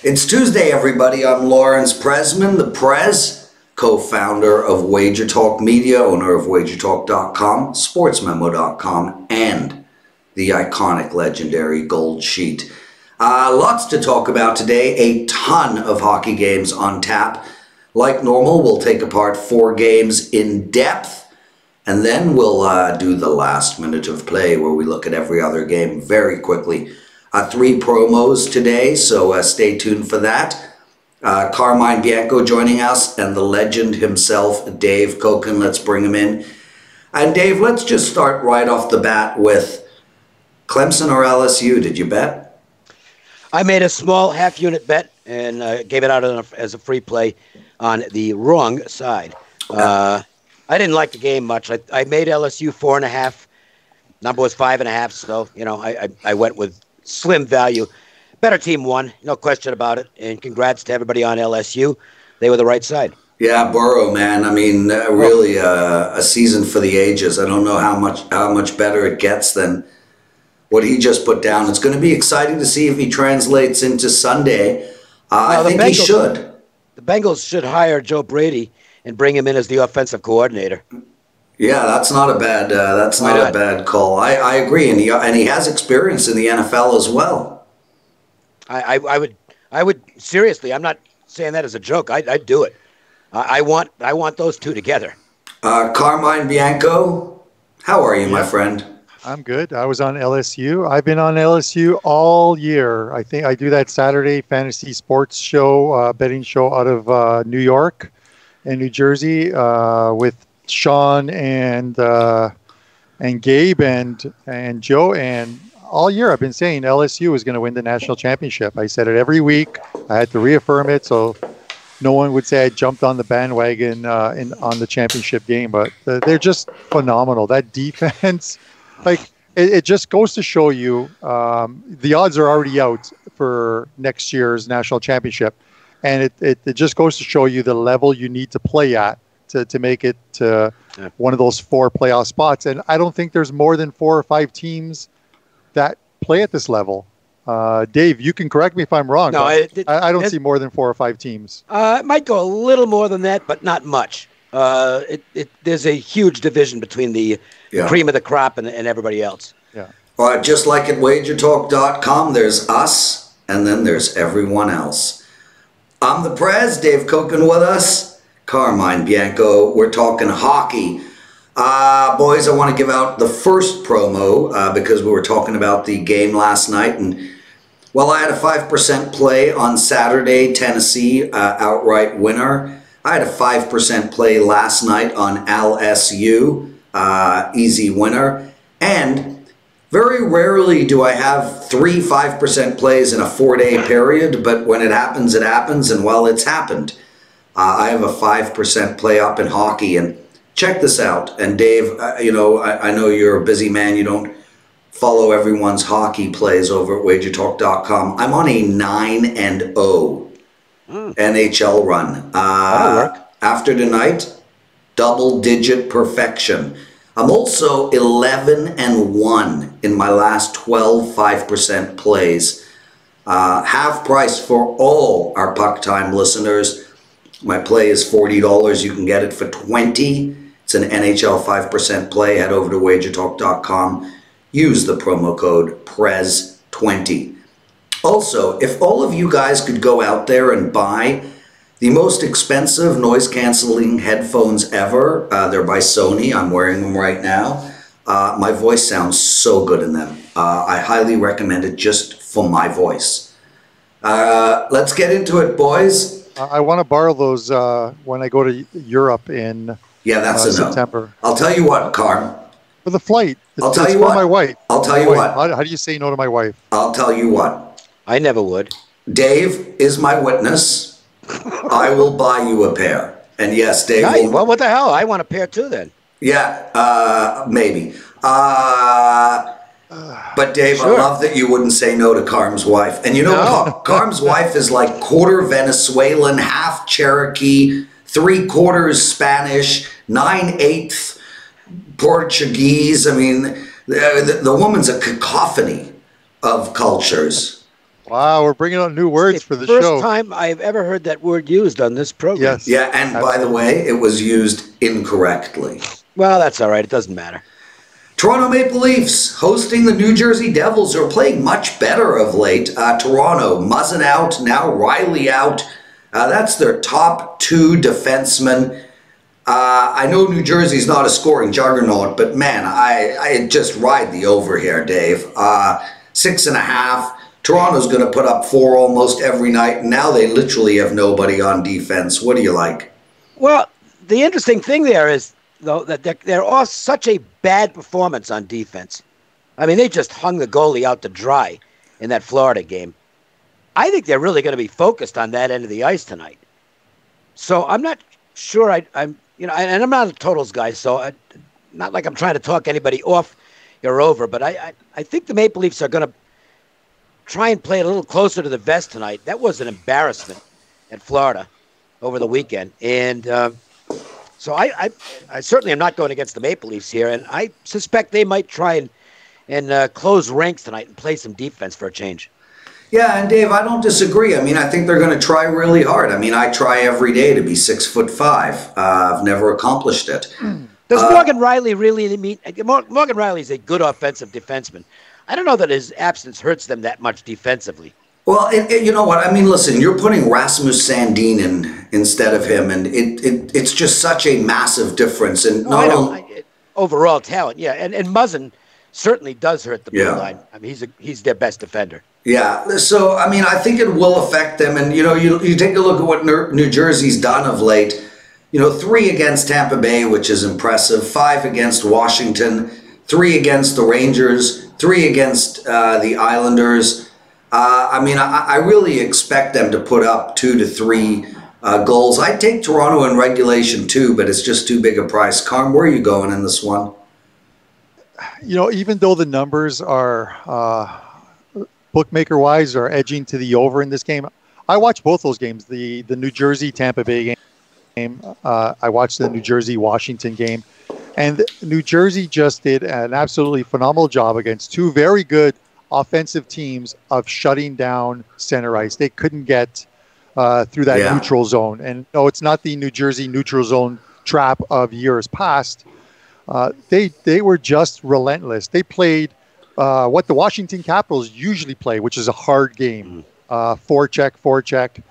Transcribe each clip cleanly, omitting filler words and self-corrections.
It's Tuesday, everybody. I'm Lawrence Presman, the Prez, co-founder of WagerTalk Media, owner of WagerTalk.com, SportsMemo.com, and the iconic, legendary Gold Sheet. Lots to talk about today. A ton of hockey games on tap. Like normal, we'll take apart 4 games in depth, and then we'll do the last minute of play where we look at every other game very quickly. 3 promos today, so stay tuned for that. Carmine Bianco joining us, and the legend himself, Dave Cokin. Let's bring him in. And Dave, let's just start right off the bat with Clemson or LSU. Did you bet? I made a small half-unit bet and gave it out as a free play on the wrong side. I didn't like the game much. I made LSU 4.5. Number was 5.5, so I went with slim value. Better team won, no question about it. And congrats to everybody on LSU. They were the right side. Yeah, Burrow, man. I mean, really a season for the ages. I don't know how much better it gets than what he just put down. It's going to be exciting to see if he translates into Sunday. I think he should. The Bengals should hire Joe Brady and bring him in as the offensive coordinator. Yeah, that's not a bad. A bad call. I agree, and he has experience in the NFL as well. I would seriously. I'm not saying that as a joke. I'd do it. I want those two together. Carmine Bianco, how are you, my friend? I'm good. I was on LSU. I've been on LSU all year. I think I do that Saturday fantasy sports show, betting show out of New York and New Jersey with Sean and Gabe and Joe, and all year I've been saying LSU is going to win the national championship. I said it every week. I had to reaffirm it so no one would say I jumped on the bandwagon on the championship game. But they're just phenomenal. That defense, it just goes to show you the odds are already out for next year's national championship, and it just goes to show you the level you need to play at to make it to one of those 4 playoff spots. And I don't think there's more than 4 or 5 teams that play at this level. Dave, you can correct me if I'm wrong. No, I don't see more than 4 or 5 teams. It might go a little more than that, but not much. There's a huge division between the cream of the crop and everybody else. Yeah. All right, just like at WagerTalk.com, there's us, and then there's everyone else. I'm the Prez, Dave Cokin with us. Carmine Bianco, we're talking hockey. Boys, I want to give out the first promo because we were talking about the game last night. And, well, I had a 5% play on Saturday, Tennessee, outright winner. I had a 5% play last night on LSU, easy winner. And very rarely do I have 3 5% plays in a 4-day period, but when it happens, and well, it's happened. I have a 5% play up in hockey, and check this out. And Dave, I know you're a busy man. You don't follow everyone's hockey plays over at WagerTalk.com. I'm on a 9-0 NHL run. That'll work. After tonight, double-digit perfection. I'm also 11-1 in my last 12 5% plays. Half price for all our Puck Time listeners. My play is $40. You can get it for $20. It's an NHL 5% play. Head over to WagerTalk.com. Use the promo code PREZ20. Also, if all of you guys could go out there and buy the most expensive noise-canceling headphones ever, they're by Sony. I'm wearing them right now. My voice sounds so good in them. I highly recommend it just for my voice. Let's get into it, boys. I want to borrow those when I go to Europe in September. I'll tell you what, Carm. For the flight. I'll tell you what. My wife. I'll tell you what. How do you say no to my wife? I'll tell you what. I never would. Dave is my witness. I will buy you a pair. And yes, Dave will... Well, what the hell? I want a pair too then. Yeah, maybe. But Dave, sure. I love that you wouldn't say no to Carm's wife. And you know, no. Carm's wife is like quarter Venezuelan, half Cherokee, 3/4 Spanish, 9/8 Portuguese. I mean, the woman's a cacophony of cultures. Wow, we're bringing out new words for the show. First time I've ever heard that word used on this program. Yes. Yeah, and by the way, it was used incorrectly. Well, that's all right. It doesn't matter. Toronto Maple Leafs hosting the New Jersey Devils, who are playing much better of late. Toronto, Muzzin out, now Riley out. That's their top two defensemen. I know New Jersey's not a scoring juggernaut, but man, I just ride the over here, Dave. 6.5. Toronto's going to put up 4 almost every night, and now they literally have nobody on defense. What do you like? Well, the interesting thing there is, though, that they're all such a bad performance on defense. I mean, they just hung the goalie out to dry in that Florida game. I think they're really going to be focused on that end of the ice tonight. So I'm not sure I'm and I'm not a totals guy, so not like I'm trying to talk anybody off or over, but I think the Maple Leafs are going to try and play a little closer to the vest tonight. That was an embarrassment at Florida over the weekend. And so I certainly am not going against the Maple Leafs here, and I suspect they might try and close ranks tonight and play some defense for a change. Yeah, and Dave, I don't disagree. I mean, I think they're going to try really hard. I mean, I try every day to be 6'5". I've never accomplished it. Does Morgan Riley really mean? Morgan Riley is a good offensive defenseman. I don't know that his absence hurts them that much defensively. Well, you know what? I mean, listen, you're putting Rasmus Sandin in instead of him, and it's just such a massive difference. And overall talent, yeah, and Muzzin certainly does hurt the blue line. I mean, he's their best defender. Yeah, so I mean, I think it will affect them. And you take a look at what New Jersey's done of late. 3 against Tampa Bay, which is impressive. 5 against Washington. 3 against the Rangers. 3 against the Islanders. I mean, I really expect them to put up 2 to 3 goals. I'd take Toronto in regulation too, but it's just too big a price. Carm, where are you going in this one? Even though the numbers are bookmaker-wise are edging to the over in this game, I watched both those games. The New Jersey Tampa Bay game. I watched the New Jersey Washington game, and New Jersey just did an absolutely phenomenal job against 2 very good offensive teams of shutting down center ice. They couldn't get through that neutral zone. And no, it's not the New Jersey neutral zone trap of years past. They were just relentless. They played what the Washington Capitals usually play, which is a hard game. Forecheck,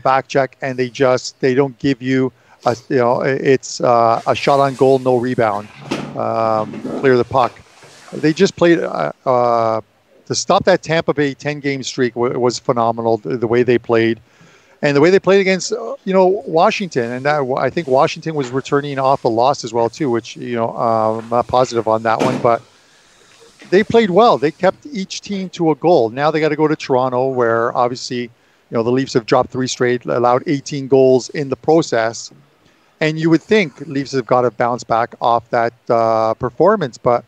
back check, and they don't give you it's a shot on goal, no rebound, clear the puck. They just played to stop that Tampa Bay 10-game streak was phenomenal. The way they played, and the way they played against Washington, and I think Washington was returning off a loss as well too, which I'm not positive on that one, but they played well. They kept each team to a goal. Now they got to go to Toronto, where obviously the Leafs have dropped 3 straight, allowed 18 goals in the process, and you would think Leafs have got to bounce back off that performance, but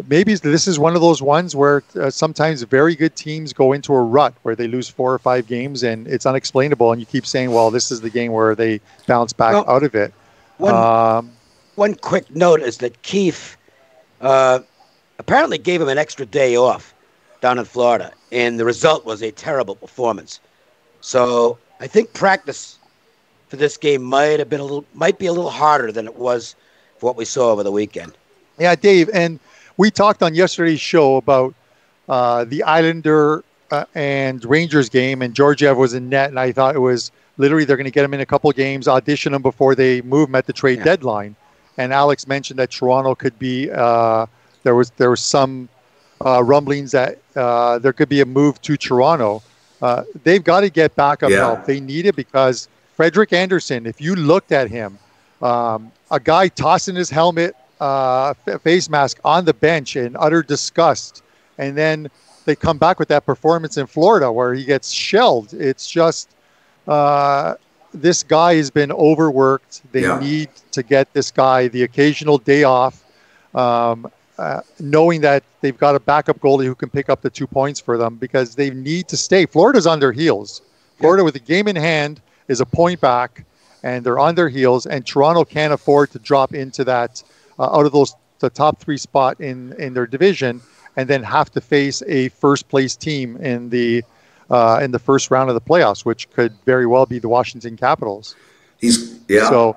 maybe this is one of those ones where sometimes very good teams go into a rut where they lose 4 or 5 games and it's unexplainable. And you keep saying, well, this is the game where they bounce back out of it. One quick note is that Keefe apparently gave him an extra day off down in Florida, and the result was a terrible performance. So I think practice for this game might be a little harder than it was for what we saw over the weekend. Yeah, Dave, and we talked on yesterday's show about the Islander and Rangers game, and Georgiev was in net, and I thought it was literally they're going to get him in a couple games, audition him before they move him at the trade deadline. And Alex mentioned that Toronto could be there was some rumblings that there could be a move to Toronto. They've got to get backup help. They need it because Frederick Anderson, if you looked at him, a guy tossing his helmet, face mask on the bench in utter disgust, and then they come back with that performance in Florida where he gets shelled. It's just this guy has been overworked. They need to get this guy the occasional day off, knowing that they've got a backup goalie who can pick up the 2 points for them because they need to stay. Florida's on their heels. Florida with a game in hand is a point back, and they're on their heels, and Toronto can't afford to drop into that out of the top 3 spot in their division and then have to face a first place team in the in the first round of the playoffs, which could very well be the Washington Capitals. So,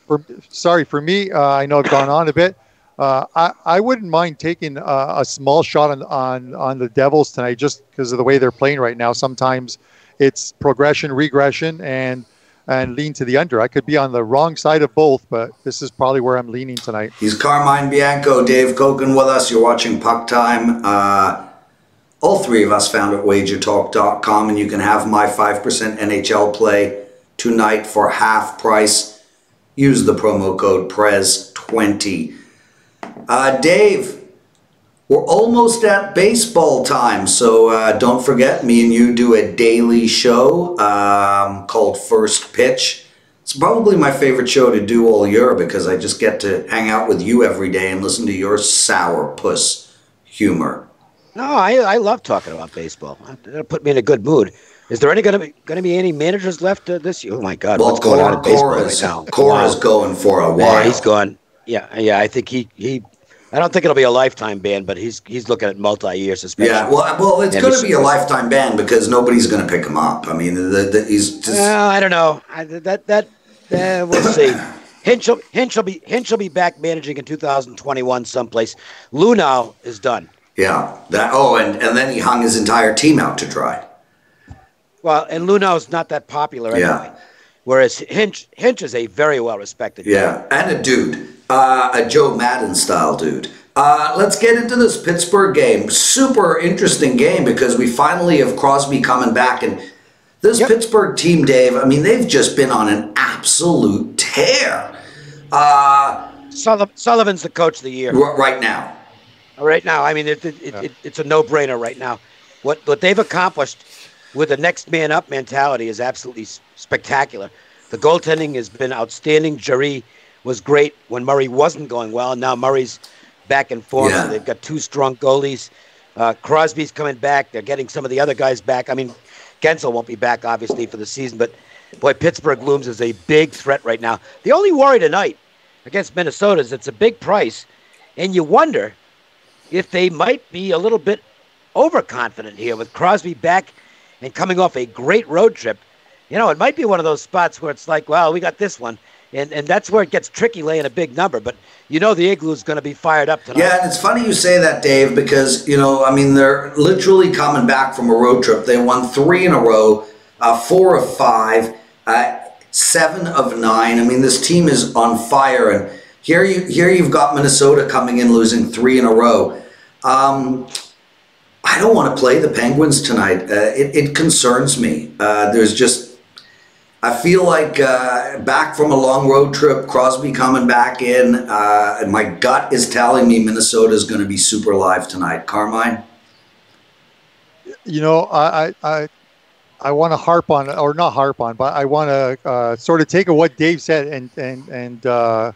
for me, I know I've gone on a bit. I wouldn't mind taking a small shot on the Devils tonight, just because of the way they're playing right now. Sometimes it's progression, regression, and lean to the under. I could be on the wrong side of both, but this is probably where I'm leaning tonight. He's Carmine Bianco, Dave Cokin with us. You're watching Puck Time. All three of us found at WagerTalk.com, and you can have my 5% NHL play tonight for half price. Use the promo code Prez20. Dave, we're almost at baseball time, so don't forget, me and you do a daily show called First Pitch. It's probably my favorite show to do all year because I just get to hang out with you every day and listen to your sourpuss humor. No, I love talking about baseball. It'll put me in a good mood. Is there going to be any managers left this year? Oh my God, well, what's going on in baseball right now? Cora's going for a while. Yeah, he's gone. Yeah. I think he. I don't think it'll be a lifetime ban, but he's looking at multi-year suspension. Yeah, well, it's going to be a lifetime ban because nobody's going to pick him up. I mean, he's just. Well, I don't know. We'll see. Hinch will be back managing in 2021 someplace. Lunau is done. Yeah. And then he hung his entire team out to dry. Well, and Lunau's not that popular anyway. Yeah. Whereas Hinch is a very well-respected guy. Yeah, and a dude. A Joe Madden-style dude. Let's get into this Pittsburgh game. Super interesting game because we finally have Crosby coming back. And this Pittsburgh team, Dave, I mean, they've just been on an absolute tear. Sullivan's the coach of the year. Right now. Right now. I mean, it's a no-brainer right now. What they've accomplished with the next man up mentality is absolutely spectacular. The goaltending has been outstanding. Jarry was great when Murray wasn't going well, and now Murray's back in form. Yeah. So they've got two strong goalies. Crosby's coming back. They're getting some of the other guys back. I mean, Gensel won't be back, obviously, for the season, but boy, Pittsburgh looms as a big threat right now. The only worry tonight against Minnesota is it's a big price, and you wonder if they might be a little bit overconfident here with Crosby back and coming off a great road trip. You know, it might be one of those spots where it's like, well, we got this one. And that's where it gets tricky laying a big number. But you know the Igloo's going to be fired up tonight. Yeah, and it's funny you say that, Dave, because, I mean, they're literally coming back from a road trip. They won 3 in a row, 4 of 5, 7 of 9. I mean, this team is on fire. And here you've got Minnesota coming in losing 3 in a row. I don't want to play the Penguins tonight. It concerns me. I feel like back from a long road trip, Crosby coming back in, and my gut is telling me Minnesota is going to be super live tonight. Carmine? I want to harp on, or not harp on, but I want to sort of take what Dave said and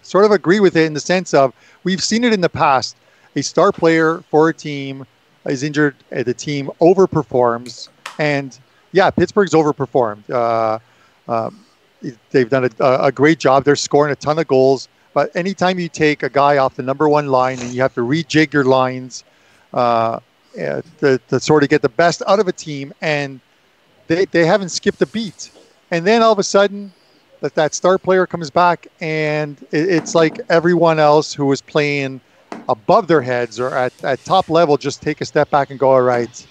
sort of agree with it in the sense of we've seen it in the past. A star player for a team is injured, the team overperforms, and Pittsburgh's overperformed. They've done a great job. They're scoring a ton of goals, but anytime you take a guy off the number one line and you have to rejig your lines to sort of get the best out of a team, and they haven't skipped a beat, and then all of a sudden that star player comes back, and it's like everyone else who was playing above their heads or at top level just take a step back and go, all right,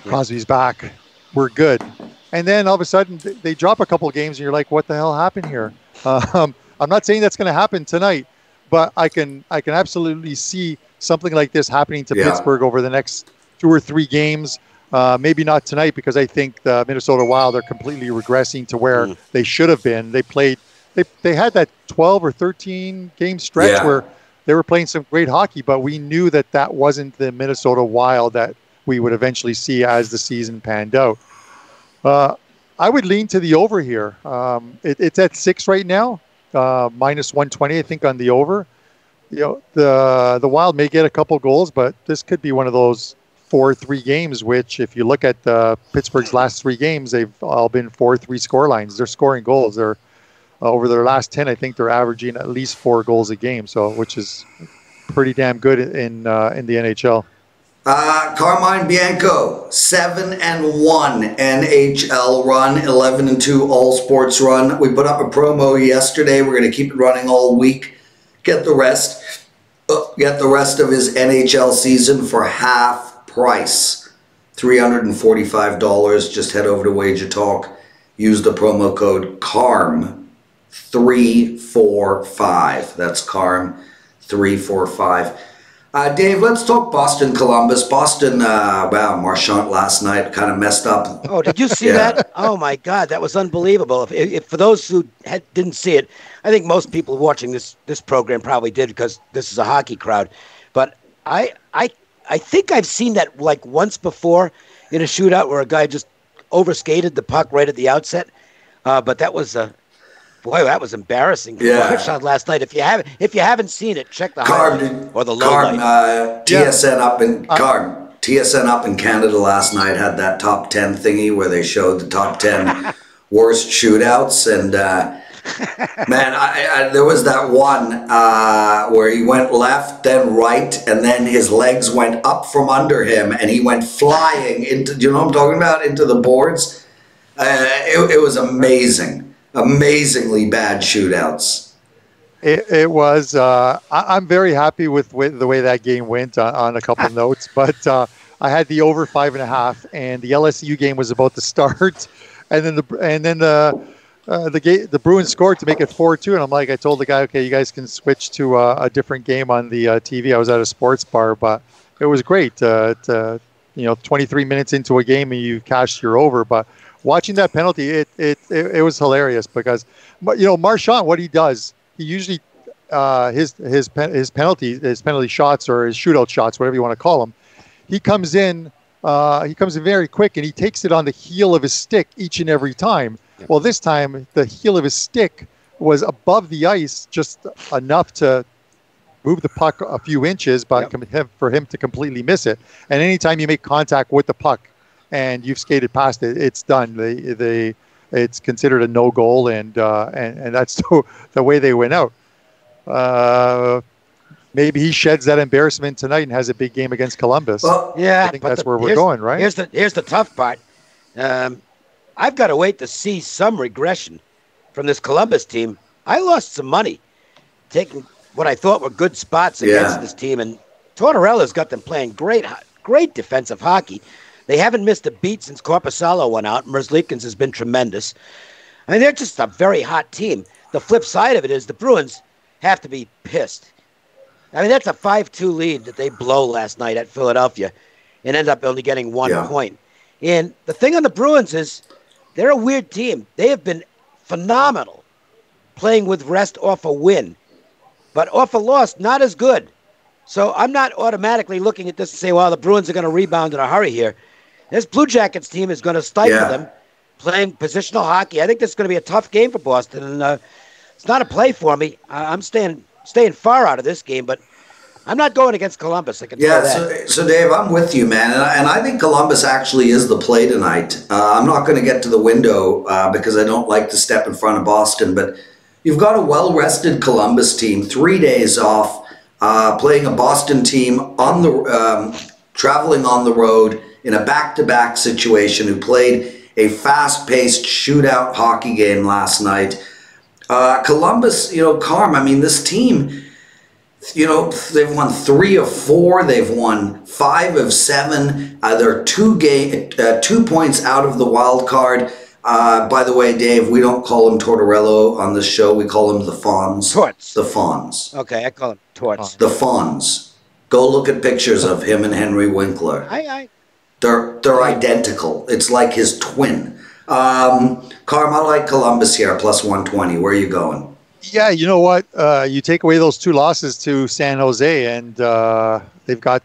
Crosby's back, we're good. And then all of a sudden they drop a couple of games and you're like, what the hell happened here? I'm not saying that's going to happen tonight, but I can absolutely see something like this happening to Pittsburgh over the next 2 or 3 games. Maybe not tonight, because I think the Minnesota Wild are completely regressing to where they should have been. They had that 12 or 13 game stretch where they were playing some great hockey, but we knew that wasn't the Minnesota Wild that we would eventually see as the season panned out. I would lean to the over here. It's at 6 right now, minus 120, I think, on the over. The Wild may get a couple goals, but this could be one of those 4-3 games, which if you look at Pittsburgh's last 3 games, they've all been 4-3 score lines. They're scoring goals. They're over their last 10, I think they're averaging at least 4 goals a game, which is pretty damn good in the NHL. Carmine Bianco, 7-1 NHL run, 11-2 all sports run. We put up a promo yesterday. We're going to keep it running all week. Get the rest of his NHL season for half price, $345. Just head over to WagerTalk. Use the promo code CARM345. That's CARM345. Dave, let's talk Boston, Columbus. Boston, Marchand last night kind of messed up. Oh, did you see that? Oh, my God, that was unbelievable. If for those who didn't see it, I think most people watching this program probably did because this is a hockey crowd. But I think I've seen that like once before in a shootout where a guy just overskated the puck right at the outset. But that was boy, that was embarrassing. Marchand last night. If you haven't seen it, check the highlight or the low light. TSN up in Canada last night had that top 10 thingy where they showed the top 10 worst shootouts, and man, there was that one where he went left, then right, and then his legs went up from under him, and he went flying into. Do you know what I'm talking about? Into the boards. It was amazing. Amazingly bad shootouts. It was. I'm very happy with the way that game went on a couple of notes, but I had the over 5.5, and the LSU game was about to start, and then the Bruins scored to make it 4-2, and I told the guy, okay, you guys can switch to a different game on the TV. I was at a sports bar, but it was great. 23 minutes into a game and you cashed your over, but. Watching that penalty, it was hilarious because, Marchand, what he does, he usually his penalty shots or his shootout shots, whatever you want to call them, he comes in very quick and he takes it on the heel of his stick each and every time. Yeah. Well, this time the heel of his stick was above the ice, just enough to move the puck a few inches, but for him to completely miss it. And anytime you make contact with the puck, and you've skated past it, it's done. It's considered a no goal, and that's the way they went out. Maybe he sheds that embarrassment tonight and has a big game against Columbus. Well, I think that's where we're going, right? Here's the tough part. I've got to wait to see some regression from this Columbus team. I lost some money taking what I thought were good spots against this team, and Tortorella's got them playing great defensive hockey. They haven't missed a beat since Korpisalo went out. Merzlikins has been tremendous. I mean, they're just a very hot team. The flip side of it is the Bruins have to be pissed. I mean, that's a 5-2 lead that they blow last night at Philadelphia and end up only getting 1 point. And the thing on the Bruins is they're a weird team. They have been phenomenal playing with rest off a win. But off a loss, not as good. So I'm not automatically looking at this and say, well, the Bruins are going to rebound in a hurry here. This Blue Jackets team is going to stifle them, playing positional hockey. I think this is going to be a tough game for Boston, and it's not a play for me. I'm staying far out of this game, but I'm not going against Columbus. I can tell that. So Dave, I'm with you, man, and I think Columbus actually is the play tonight. I'm not going to get to the window because I don't like to step in front of Boston, but you've got a well-rested Columbus team, 3 days off, playing a Boston team on the traveling on the road in a back-to-back situation, who played a fast-paced shootout hockey game last night. Columbus, Carm, I mean, this team, they've won 3 of 4. They've won 5 of 7. They're 2 points out of the wild card. By the way, Dave, we don't call him Tortorello on this show. We call him the Fawns. Torts. The Fawns. Okay, I call him Torts. The Fawns. Go look at pictures of him and Henry Winkler. They're identical. It's like his twin. Carm, I like Columbus here, plus 120. Where are you going? Yeah, you know what? You take away those 2 losses to San Jose, and they've got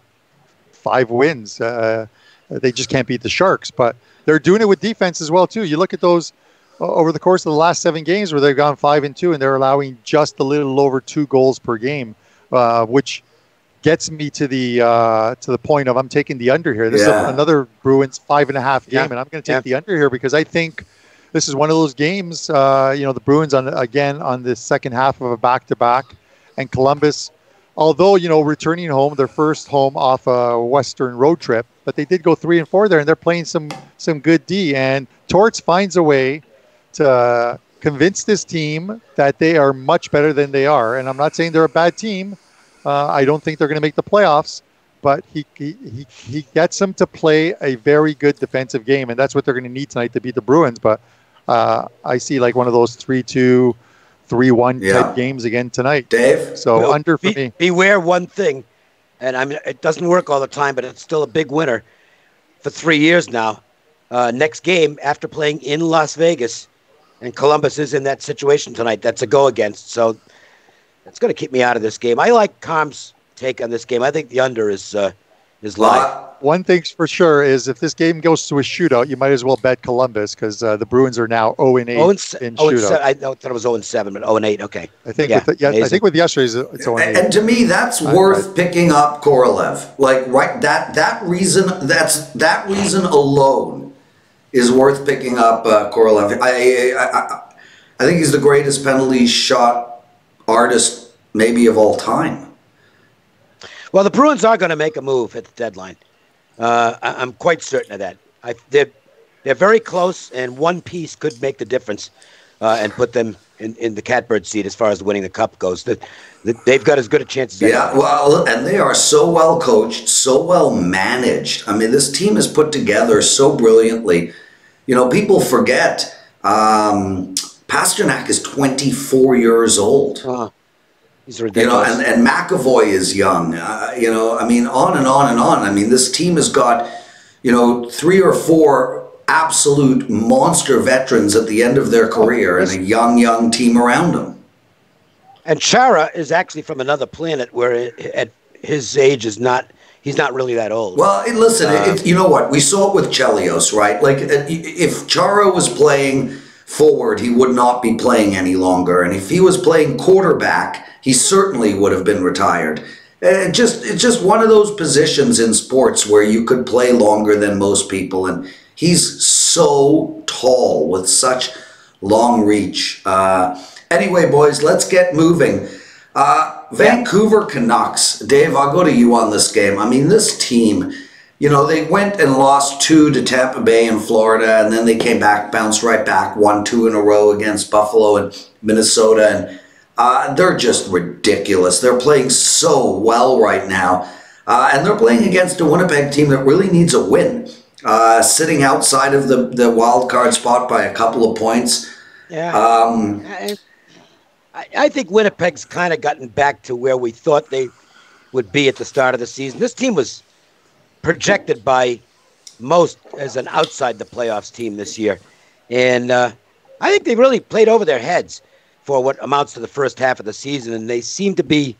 5 wins. They just can't beat the Sharks, but they're doing it with defense as well, too. You look at those over the course of the last 7 games where they've gone 5-2, and they're allowing just a little over 2 goals per game, which gets me to the point of I'm taking the under here. This is another Bruins 5.5 game, and I'm going to take the under here because I think this is one of those games. The Bruins on the second half of a back-to-back, and Columbus although, returning home, their first home off a Western road trip, but they did go 3-4 there, and they're playing some good D. And Torts finds a way to convince this team that they are much better than they are. And I'm not saying they're a bad team. I don't think they're going to make the playoffs, but he gets them to play a very good defensive game, and that's what they're going to need tonight to beat the Bruins. But I see like one of those 3-2, 3-1 type games again tonight. Dave? So under for me. Beware one thing, and I mean, it doesn't work all the time, but it's still a big winner for 3 years now. Next game, after playing in Las Vegas, and Columbus is in that situation tonight, that's a go against. So it's going to keep me out of this game. I like Carm's take on this game. I think the under is live. One thing's for sure is if this game goes to a shootout, you might as well bet Columbus because the Bruins are now 0-8 in shootout. I thought it was 0-7, but 0-8. Okay. I think I think with yesterday's it's 0-8. And to me, that's worth picking up Korolev. Like that reason alone is worth picking up Korolev. I think he's the greatest penalty shot artist maybe of all time. Well, the Bruins are going to make a move at the deadline. I'm quite certain of that. They're very close, and one piece could make the difference and put them in the catbird seat as far as winning the cup goes. They've got as good a chance as anyone. Yeah, well, and they are so well coached, so well managed. I mean, this team is put together so brilliantly. People forget Pasternak is 24 years old. He's ridiculous. And McAvoy is young. I mean, on and on and on. I mean, this team has got, 3 or 4 absolute monster veterans at the end of their career and a young team around them. And Chara is actually from another planet where at his age he's not really that old. Well, listen, you know what? We saw it with Chelios, right? Like, if Chara was playing forward, he would not be playing any longer. And if he was playing quarterback, he certainly would have been retired. It's just one of those positions in sports where you could play longer than most people. And he's so tall with such long reach. Anyway, boys, let's get moving. Vancouver Canucks. Dave, I'll go to you on this game. I mean, this team, they went and lost 2 to Tampa Bay in Florida, and then they came back, bounced right back, won 2 in a row against Buffalo and Minnesota, and they're just ridiculous. They're playing so well right now, and they're playing against a Winnipeg team that really needs a win, sitting outside of the wild card spot by a couple of points. Yeah. I think Winnipeg's kind of gotten back to where we thought they would be at the start of the season. This team was projected by most as an outside the playoffs team this year. And I think they really played over their heads for what amounts to the first half of the season, and they seem to be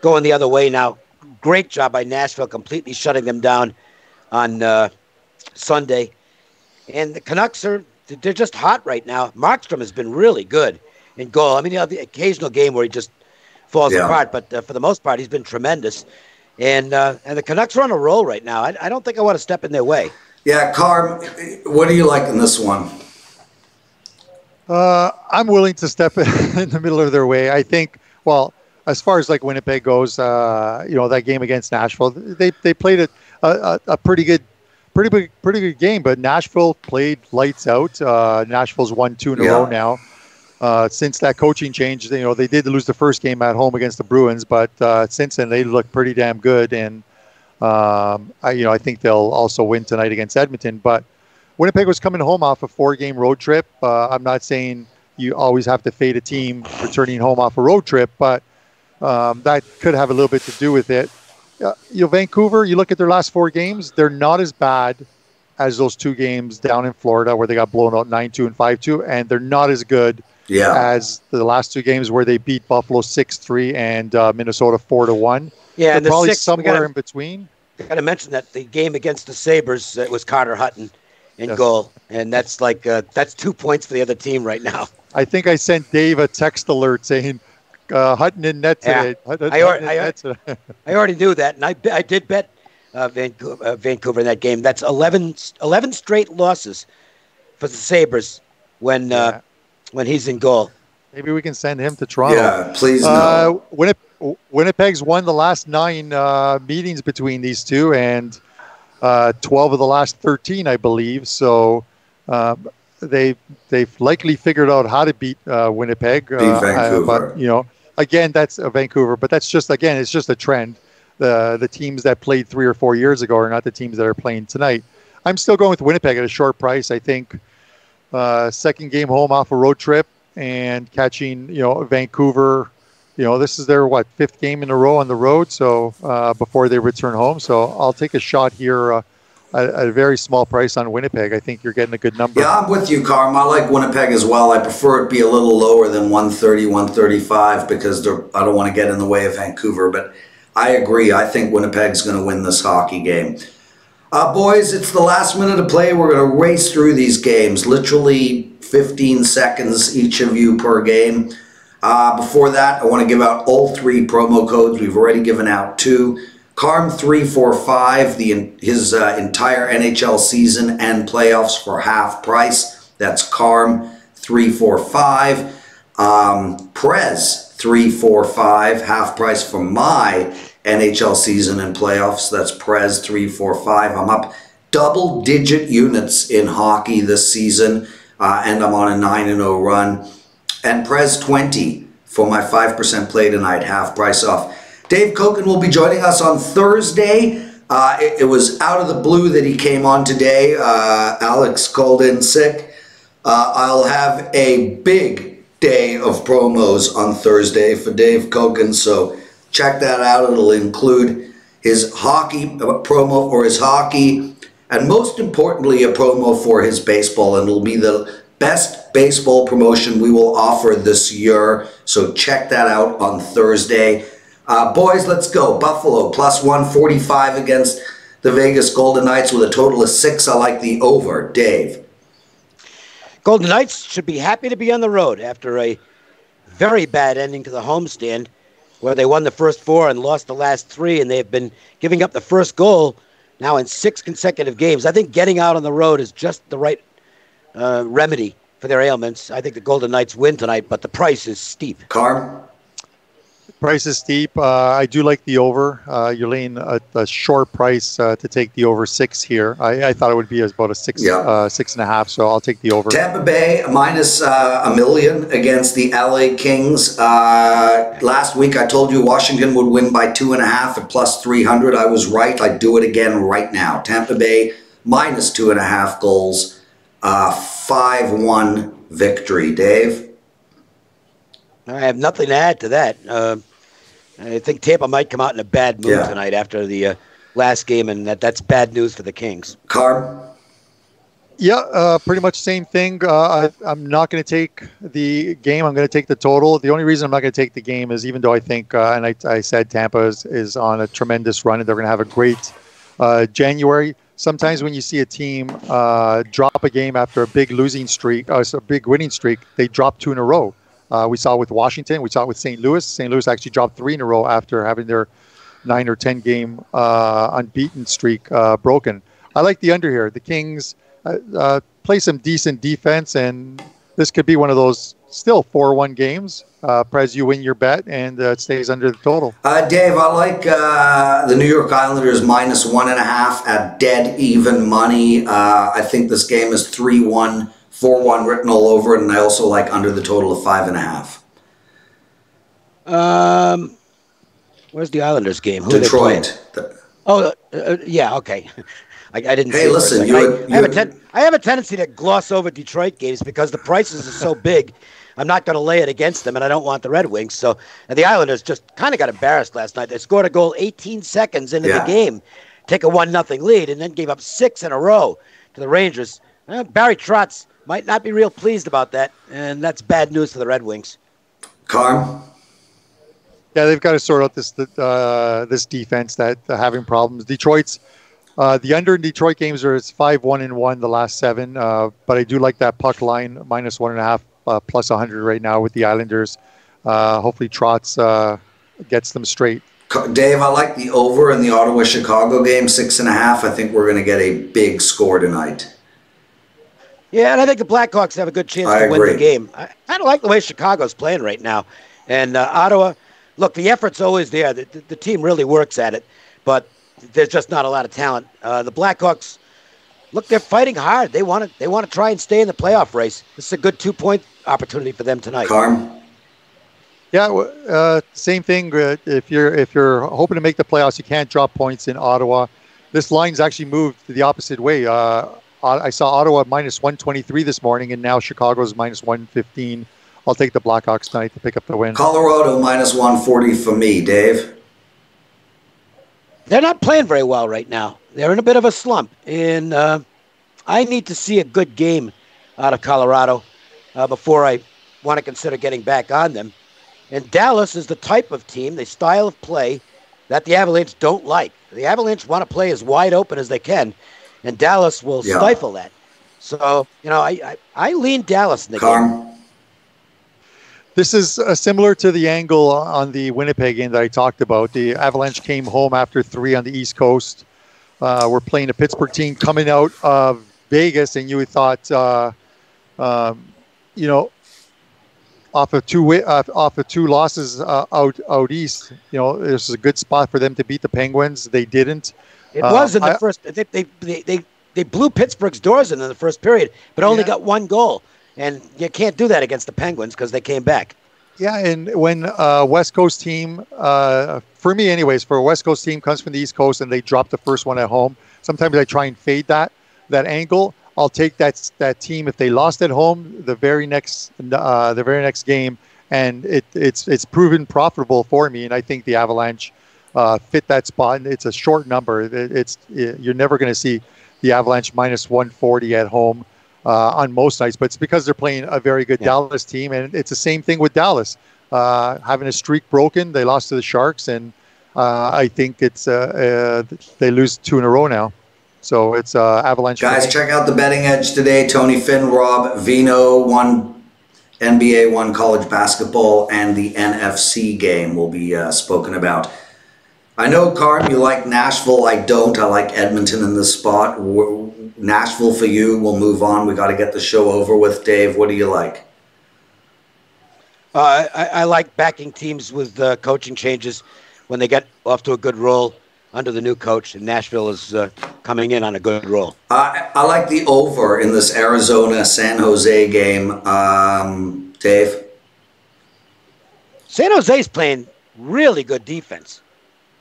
going the other way now. Great job by Nashville, completely shutting them down on Sunday. And the Canucks they're just hot right now. Markstrom has been really good in goal. I mean, the occasional game where he just falls apart, but for the most part, he's been tremendous. And the Canucks are on a roll right now. I don't think I want to step in their way. Yeah, Carm, what do you like in this one? I'm willing to step in the middle of their way. I think, well, as far as like Winnipeg goes, that game against Nashville, they played a pretty good game, but Nashville played lights out. Nashville's won 2 in a row now. Since that coaching change, they did lose the first game at home against the Bruins, but since then they look pretty damn good. And I think they'll also win tonight against Edmonton. But Winnipeg was coming home off a 4-game road trip. I'm not saying you always have to fade a team returning home off a road trip, but that could have a little bit to do with it. Vancouver, you look at their last 4 games, they're not as bad as those 2 games down in Florida where they got blown out 9-2 and 5-2, and they're not as good as the last 2 games where they beat Buffalo 6-3 and Minnesota 4-1. Yeah, and probably somewhere in between. I got to mention that the game against the Sabres, it was Carter Hutton in goal, and that's that's 2 points for the other team right now. I think I sent Dave a text alert saying Hutton in net today. I already knew that, and I did bet Vancouver in that game. That's 11 straight losses for the Sabres when he's in goal. Maybe we can send him to Toronto. Yeah, please no. Winnipeg's won the last 9 meetings between these two, and 12 of the last 13, I believe. So they've likely figured out how to beat Winnipeg. Beat Vancouver. But again, that's Vancouver. But that's just it's just a trend. The teams that played 3 or 4 years ago are not the teams that are playing tonight. I'm still going with Winnipeg at a short price. I think second game home off a road trip and catching Vancouver. This is their 5th game in a row on the road. So before they return home, so I'll take a shot here at a very small price on Winnipeg. I think you're getting a good number. Yeah, I'm with you, Carm. I like Winnipeg as well. I prefer it be a little lower than 130, 135 because I don't want to get in the way of Vancouver. But I agree. I think Winnipeg's going to win this hockey game. Boys, it's the last minute of play. We're going to race through these games. Literally 15 seconds each of you per game. Before that, I want to give out all 3 promo codes. We've already given out 2. Carm345, his entire NHL season and playoffs for half price. That's Carm345. Prez345, half price for my NHL season and playoffs. That's Prez345. I'm up double-digit units in hockey this season, and I'm on a 9-0 run. And Prez20 for my 5% play tonight, half price off. Dave Cokin will be joining us on Thursday. It was out of the blue that he came on today. Alex called in sick. I'll have a big day of promos on Thursday for Dave Cokin, so check that out. It'll include his hockey promo for his hockey, and most importantly, a promo for his baseball, and it'll be the best baseball promotion we will offer this year. So check that out on Thursday. Boys, let's go. Buffalo plus 145 against the Vegas Golden Knights with a total of 6. I like the over. Dave. Golden Knights should be happy to be on the road after a very bad ending to the homestand where they won the first 4 and lost the last 3, and they've been giving up the first goal now in 6 consecutive games. I think getting out on the road is just the right remedy for their ailments. I think the Golden Knights win tonight, but the price is steep. Carm? Price is steep. I do like the over. You're laying a short price to take the over 6 here. I thought it would be about a 6.5, so I'll take the over. Tampa Bay minus $1 million against the LA Kings. Last week I told you Washington would win by 2.5 at plus 300. I was right. I'd do it again right now. Tampa Bay minus 2.5 goals. 5-1 victory. Dave? I have nothing to add to that. I think Tampa might come out in a bad mood tonight after the last game, and that's bad news for the Kings. Carm? Yeah, pretty much same thing. I'm not going to take the game. I'm going to take the total. The only reason I'm not going to take the game is even though I think, and I said Tampa is on a tremendous run and they're going to have a great January. Sometimes when you see a team drop a game after a big losing streak, a big winning streak, they drop 2 in a row. We saw it with Washington. We saw it with St. Louis. St. Louis actually dropped 3 in a row after having their 9 or 10 game unbeaten streak broken. I like the under here. The Kings play some decent defense, and this could be one of those still 4-1 games. Prez, you win your bet, and it stays under the total. Dave, I like the New York Islanders minus 1.5 at dead even money. I think this game is 3-1. 4-1 written all over it, and I also like under the total of 5.5. Where's the Islanders game? Who Detroit. Yeah, okay. I didn't. Hey, listen, I have a tendency to gloss over Detroit games because the prices are so big. I'm not going to lay it against them, and I don't want the Red Wings. So the Islanders just kind of got embarrassed last night. They scored a goal 18 seconds into the game, take a 1-0 lead, and then gave up 6 in a row to the Rangers. Barry Trotz might not be real pleased about that, and that's bad news for the Red Wings. Carm? Yeah, they've got to sort out this defense that having problems. Detroit's the under in Detroit games are 5-1-1 the last 7, but I do like that puck line minus 1.5 plus 100 right now with the Islanders. Hopefully Trotz gets them straight. Dave, I like the over in the Ottawa-Chicago game, 6.5. I think we're going to get a big score tonight. Yeah, and I think the Blackhawks have a good chance to win the game. I don't like the way Chicago's playing right now. And Ottawa, look, the effort's always there. The team really works at it, but there's just not a lot of talent. The Blackhawks, look, they're fighting hard. They want to try and stay in the playoff race. This is a good 2-point opportunity for them tonight. Carm? Yeah, same thing. If you're hoping to make the playoffs, you can't drop points in Ottawa. This line's actually moved the opposite way. I saw Ottawa minus 123 this morning, and now Chicago's minus 115. I'll take the Blackhawks tonight to pick up the win. Colorado minus 140 for me. Dave? They're not playing very well right now. They're in a bit of a slump, and I need to see a good game out of Colorado before I want to consider getting back on them. And Dallas is the type of team, the style of play that the Avalanche don't like. The Avalanche want to play as wide open as they can, and Dallas will stifle that. So, I lean Dallas in the game. This is similar to the angle on the Winnipeg game that I talked about. The Avalanche came home after 3 on the East Coast. We're playing a Pittsburgh team coming out of Vegas, and you would thought, off of two losses out east, this is a good spot for them to beat the Penguins. They didn't. It was in the first. They blew Pittsburgh's doors in the first period, but only got 1 goal. And you can't do that against the Penguins because they came back. Yeah, and when West Coast team, for me anyways, for a West Coast team comes from the East Coast and they drop the first one at home, sometimes I try and fade that angle. I'll take that team if they lost at home the very next game, and it's proven profitable for me. And I think the Avalanche fit that spot. And it's a short number. You're never going to see the Avalanche minus 140 at home on most nights, but it's because they're playing a very good Dallas team, and it's the same thing with Dallas having a streak broken. They lost to the Sharks, and I think it's they lose 2 in a row now. So it's Avalanche. Guys, check out the betting edge today. Tony Finn, Rob Vino, 1 NBA, 1 college basketball, and the NFC game will be spoken about. I know, Carm, you like Nashville. I don't. I like Edmonton in this spot. Nashville for you. We'll move on. We got to get the show over with. Dave, what do you like? I like backing teams with coaching changes when they get off to a good roll under the new coach, and Nashville is coming in on a good roll. I like the over in this Arizona-San Jose game. Dave? San Jose's playing really good defense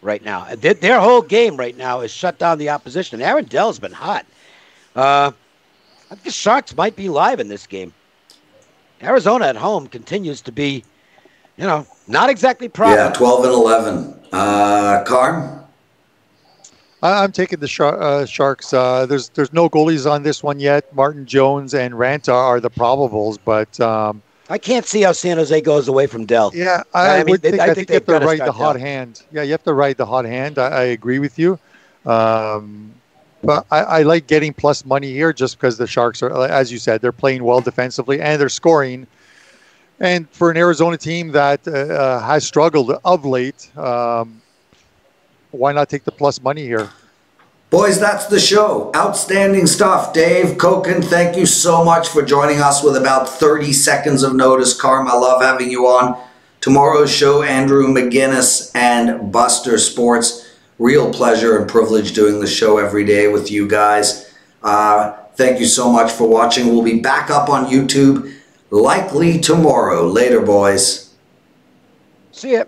right now. Their whole game right now is shut down the opposition. Aaron Dell's been hot. I think the Sharks might be live in this game. Arizona at home continues to be, not exactly proud. Yeah, 12 and 11. Carm? I'm taking the Sharks. There's no goalies on this one yet. Martin Jones and Ranta are the probables, but I can't see how San Jose goes away from Dell. Yeah, I think you have to ride the hot hand. Yeah, you have to ride the hot hand. I agree with you. But I like getting plus money here just because the Sharks are, as you said, they're playing well defensively and they're scoring. And for an Arizona team that has struggled of late, why not take the plus money here? Boys, that's the show. Outstanding stuff. Dave, Cokin, thank you so much for joining us with about 30 seconds of notice. Carm, I love having you on. Tomorrow's show, Andrew McGinnis and Buster Sports. Real pleasure and privilege doing the show every day with you guys. Thank you so much for watching. We'll be back up on YouTube likely tomorrow. Later, boys. See ya.